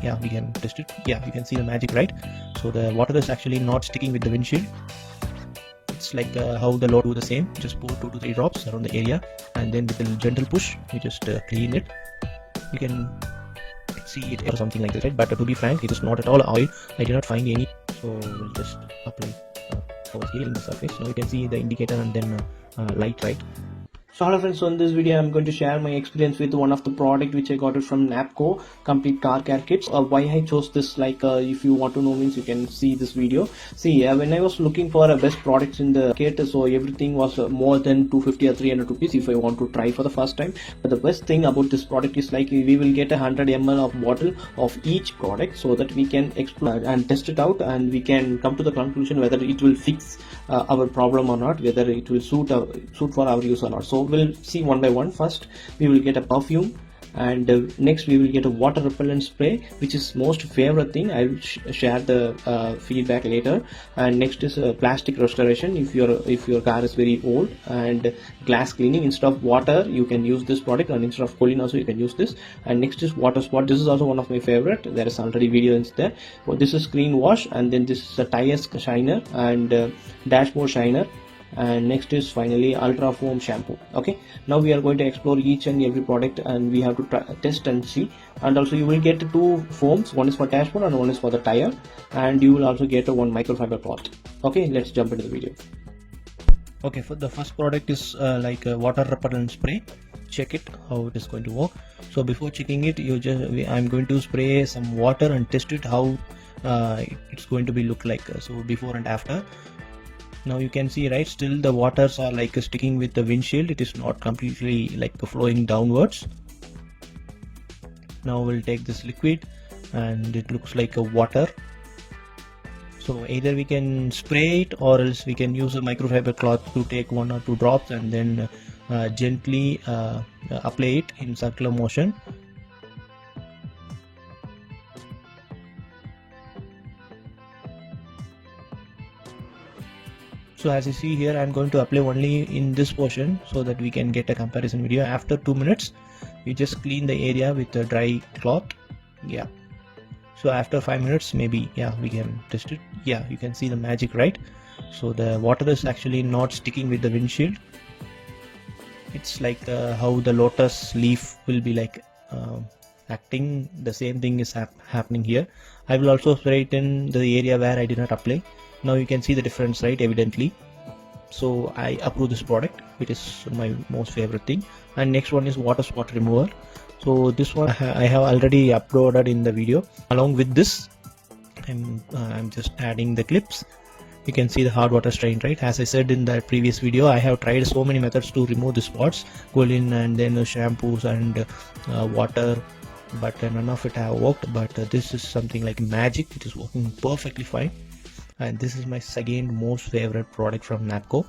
yeah, we can test it. Yeah, you can see the magic, right? So the water is actually not sticking with the windshield. It's like how the load do the same. Just pour 2 to 3 drops around the area, and then with a gentle push you just clean it. You can see it or something like this, right? But to be frank, it is not at all oil. I did not find any, so we'll just apply over here in the surface. Now you can see the indicator and then light, right? So hello friends, so in this video I'm going to share my experience with one of the product which I got it from Napko complete car care kits. Why I chose this, like if you want to know means you can see this video. See, when I was looking for a best products in the kit, so everything was more than 250 or 300 rupees if I want to try for the first time. But the best thing about this product is like we will get 100 ml of bottle of each product so that we can explore and test it out, and we can come to the conclusion whether it will fix our problem or not, whether it will suit for our use or not. So we'll see one by one. First we will get a perfume, and next we will get a water repellent spray, which is most favorite thing. I will share the feedback later. And next is plastic restoration if your car is very old, and glass cleaning. Instead of water you can use this product, and instead of cooling also you can use this. And next is water spot. This is also one of my favorite. There is already video in there. So this is screen wash, and then this is a tire shiner and dashboard shiner. And next is finally ultra foam shampoo. Okay, now we are going to explore each and every product, and we have to test and see. And also you will get 2 foams, one is for dashboard and one is for the tire, and you will also get one microfiber cloth. Okay, let's jump into the video. Okay, for the first product is like a water repellent spray. Check it how it is going to work. So before checking it, I'm going to spray some water and test it how it's going to be look like. So before and after. Now you can see, right, still the waters are like sticking with the windshield. It is not completely like flowing downwards. Now we'll take this liquid, and it looks like a water. So either we can spray it, or else we can use a microfiber cloth to take 1 or 2 drops and then gently apply it in circular motion. So as you see here, I'm going to apply only in this portion so that we can get a comparison video. After 2 minutes, you just clean the area with a dry cloth. Yeah. So after 5 minutes, maybe, yeah, we can test it. Yeah, you can see the magic, right? So the water is actually not sticking with the windshield. It's like how the lotus leaf will be like acting. The same thing is happening here. I will also spray it in the area where I did not apply. Now you can see the difference, right, evidently. So I approve this product, which is my most favorite thing. And next one is water spot remover. So this one I have already uploaded in the video. Along with this, I'm just adding the clips. You can see the hard water stain, right? As I said in the previous video, I have tried so many methods to remove the spots, cooling and then shampoos and water, but none of it have worked. But this is something like magic. It is working perfectly fine. And this is my second most favorite product from Napko.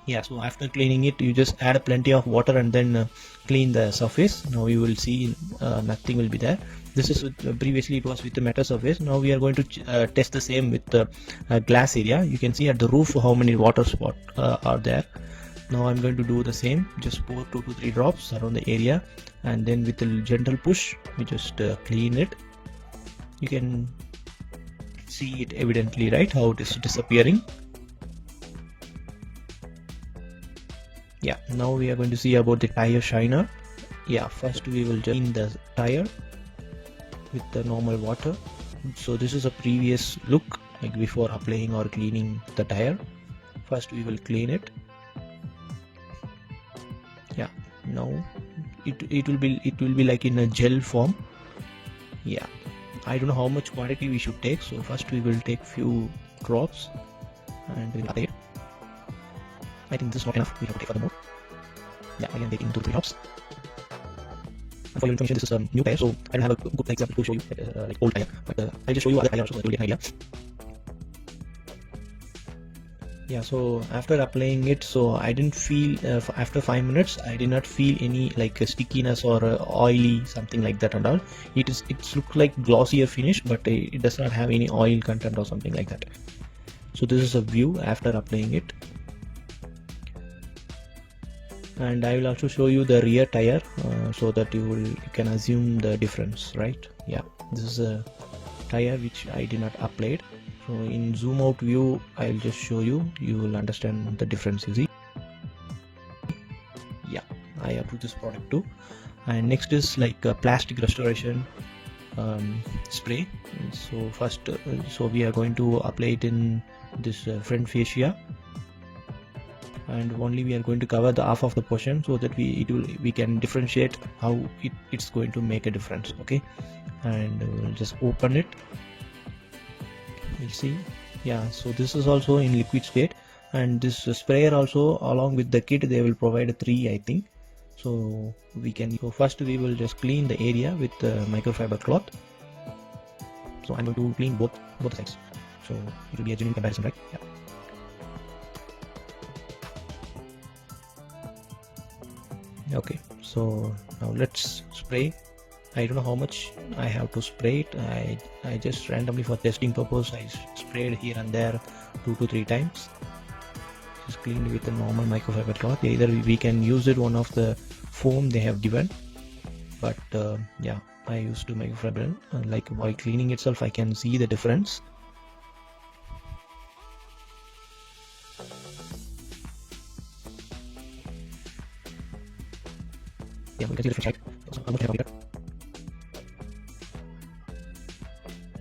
Yeah, so after cleaning it, you just add plenty of water and then clean the surface. Now you will see nothing will be there. This is previously it was with the metal surface. Now we are going to test the same with the glass area. You can see at the roof how many water spots are there. Now I'm going to do the same. Just pour 2 to 3 drops around the area, and then with a gentle push, we just clean it. You can see it evidently, right, how it is disappearing. Yeah, now we are going to see about the tire shiner. Yeah, first we will clean the tire with the normal water. So this is a previous look, like before applying or cleaning the tire. First we will clean it. Yeah, now it will be like in a gel form. Yeah, I don't know how much quantity we should take. So first we will take few drops and we'll apply it. I think this is not enough. We have to take further more. Yeah, I am taking 2 to 3 drops. For your information, this is a new tire, so I don't have a good example to show you like old tire, but I'll just show you other tire so that you get an idea. Yeah, so after applying it, so I didn't feel after 5 minutes I did not feel any like stickiness or oily something like that and all. It looks like glossier finish, but it does not have any oil content or something like that. So this is a view after applying it. and I will also show you the rear tire so that you can assume the difference, right? Yeah, this is a tire which I did not apply. So in zoom out view I will just show you, you will understand the difference. You see, yeah, I approve this product too. And next is like a plastic restoration spray. So first so we are going to apply it in this front fascia, and only we are going to cover the half of the portion so that we can differentiate how it's going to make a difference. Okay, and we'll just open it. We'll see. Yeah, so this is also in liquid state, and this sprayer also along with the kit they will provide 3, I think. So we can, so first we will just clean the area with the microfiber cloth. So I'm going to clean both sides, so it will be a genuine comparison, right? Yeah. Okay, so now let's spray. I don't know how much I have to spray it. I just randomly for testing purpose I sprayed here and there 2 to 3 times. Just cleaned with a normal microfiber cloth. Either we can use it one of the foam they have given, but yeah, I used to microfiber. Like while cleaning itself I can see the difference. Yeah, we can see the difference, right? So how much I have here.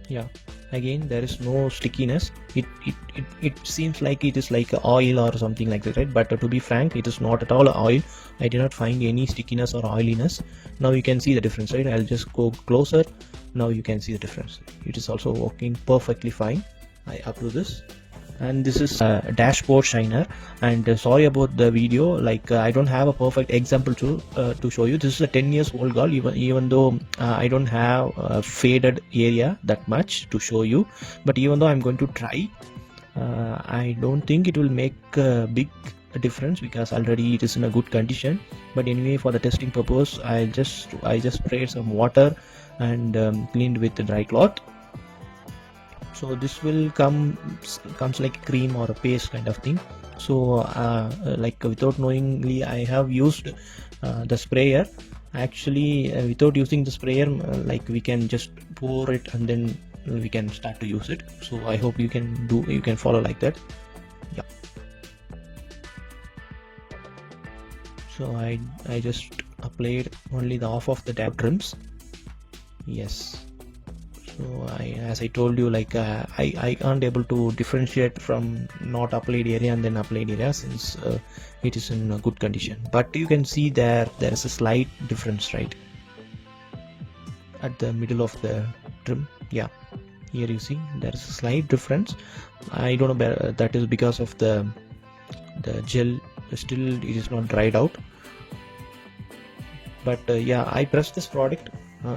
Yeah, again there is no stickiness. It seems like it is like oil or something like that, right? But to be frank, it is not at all oil. I did not find any stickiness or oiliness. Now you can see the difference, right? I'll just go closer. Now you can see the difference. It is also working perfectly fine. I upload this, and this is a dashboard shiner. And sorry about the video, like I don't have a perfect example to show you. This is a 10 years old girl, even though I don't have a faded area that much to show you, but even though I'm going to try, I don't think it will make a big difference because already it is in a good condition. But anyway, for the testing purpose I just sprayed some water and cleaned with the dry cloth. So this will comes like cream or a paste kind of thing. So like without knowingly I have used the sprayer. Actually without using the sprayer, like we can just pour it and then we can start to use it. So I hope you can follow like that. Yeah, so I just applied only the half of the tab trims. Yes, so as I told you, like I can't able to differentiate from not applied area and then applied area since it is in a good condition. But you can see there is a slight difference, right, at the middle of the trim. Yeah, here you see there is a slight difference. I don't know, that is because of the gel, still it is not dried out. But yeah, I pressed this product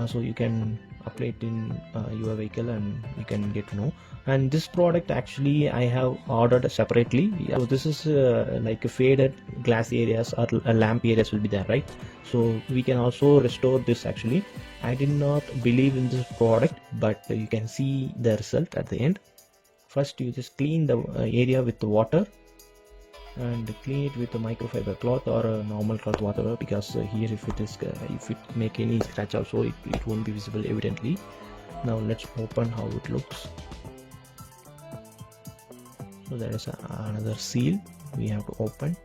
so you can apply it in your vehicle and you can get to know. And this product actually I have ordered separately. Yeah, so this is like a faded glass areas or lamp areas will be there, right? So we can also restore this. Actually I did not believe in this product, but you can see the result at the end. First you just clean the area with the water and clean it with a microfiber cloth or a normal cloth, whatever, because here if it make any scratch also it won't be visible evidently. Now let's open how it looks. So there is another seal we have to open.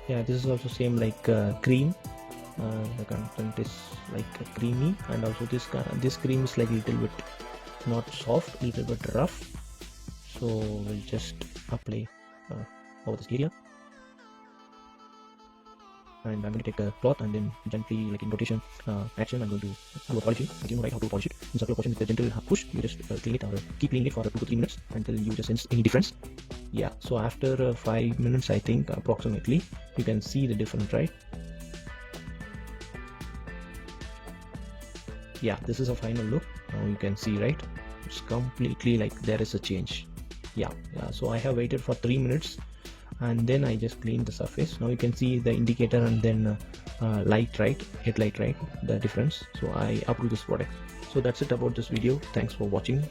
Yeah, this is also same like cream. The content is like creamy, and also this cream is like little bit not soft, little bit rough. So we'll just apply over this area, and I'm going to take a cloth and then gently, like in rotation action, I'm going to do a polishing. I don't know right how to polish it. In circular polishing with a gentle push, you just clean it or keep cleaning it for 2 to 3 minutes until you just sense any difference. Yeah, so after 5 minutes I think approximately, you can see the difference, right? Yeah, this is a final look. Now you can see, right, it's completely like there is a change. Yeah, so I have waited for 3 minutes and then I just cleaned the surface. Now you can see the indicator and then light, right, headlight, right, the difference. So I approve this product. So that's it about this video. Thanks for watching.